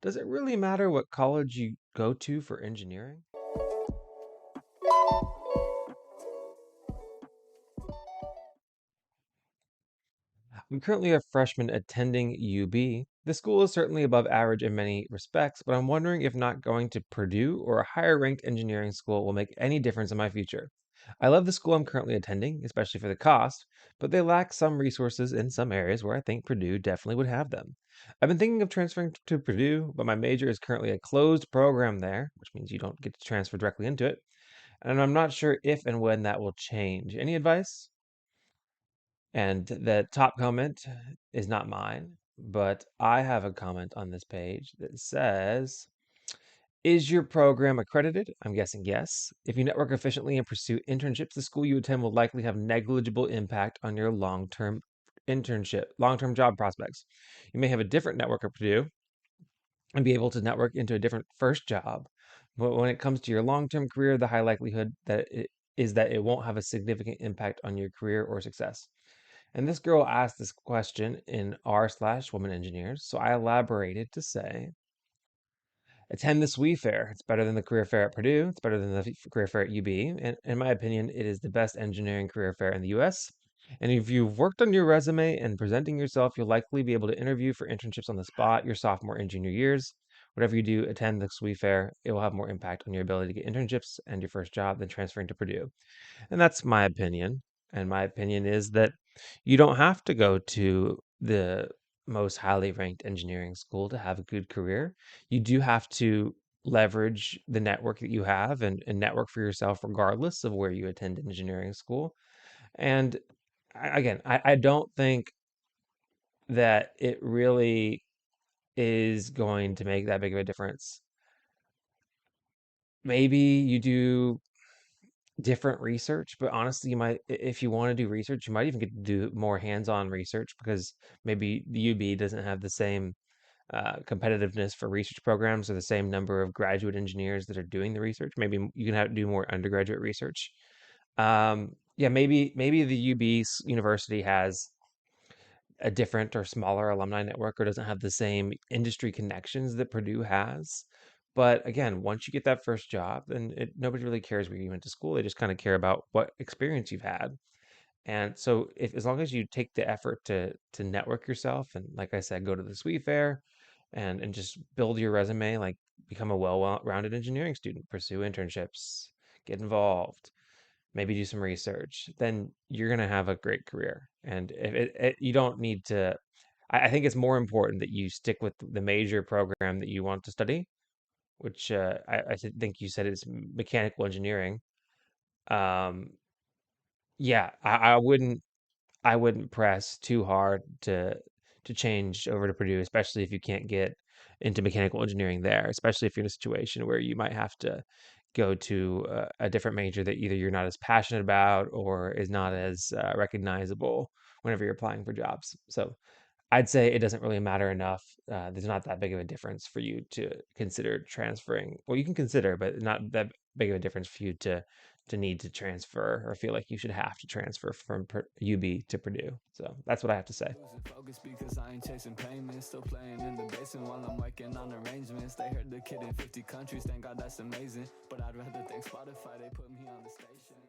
Does it really matter what college you go to for engineering? I'm currently a freshman attending UB. The school is certainly above average in many respects, but I'm wondering if not going to Purdue or a higher ranked engineering school will make any difference in my future. I love the school I'm currently attending, especially for the cost, but they lack some resources in some areas where I think Purdue definitely would have them. I've been thinking of transferring to Purdue, but my major is currently a closed program there, which means you don't get to transfer directly into it, and I'm not sure if and when that will change. Any advice? And the top comment is not mine, but I have a comment on this page that says, is your program accredited? I'm guessing yes. If you network efficiently and pursue internships, the school you attend will likely have negligible impact on your long-term job prospects. You may have a different network at Purdue and be able to network into a different first job. But when it comes to your long-term career, the high likelihood that it won't have a significant impact on your career or success. And this girl asked this question in r/women engineers, so I elaborated to say, attend the SWE fair. It's better than the career fair at Purdue. It's better than the career fair at UB. And in my opinion, it is the best engineering career fair in the US. And if you've worked on your resume and presenting yourself, you'll likely be able to interview for internships on the spot your sophomore and junior years. Whatever you do, attend the SWE fair. It will have more impact on your ability to get internships and your first job than transferring to Purdue. And that's my opinion. And my opinion is that you don't have to go to the most highly ranked engineering school to have a good career. You do have to leverage the network that you have and network for yourself regardless of where you attend engineering school. And again, I don't think that it really is going to make that big of a difference. Maybe you do different research, but honestly, you might, if you want to do research, you might even get to do more hands-on research because maybe the UB doesn't have the same competitiveness for research programs or the same number of graduate engineers that are doing the research. Maybe you can do more undergraduate research. Yeah, maybe the UB university has a different or smaller alumni network or doesn't have the same industry connections that Purdue has. But again, once you get that first job, then nobody really cares where you went to school. They just kind of care about what experience you've had. And so, if as long as you take the effort to network yourself, and like I said, go to the SWE fair, and just build your resume, like become a well-rounded engineering student, pursue internships, get involved, maybe do some research, then you're going to have a great career. And if you don't need to, I think it's more important that you stick with the major program that you want to study, which think you said is mechanical engineering. Um, yeah, I wouldn't press too hard to change over to Purdue, especially if you can't get into mechanical engineering there, especially if you're in a situation where you might have to go to a different major that either you're not as passionate about or is not as recognizable whenever you're applying for jobs. So I'd say it doesn't really matter enough. There's not that big of a difference for you to consider transferring. Well, you can consider, but not that big of a difference for you to need to transfer or feel like you should have to transfer from UB to Purdue. So that's what I have to say. Losing focus because I ain't chasing payments. Still playing in the basement while I'm working on arrangements. They heard the kid in 50 countries, thank God that's amazing. But I'd rather thank Spotify, they put me on the station.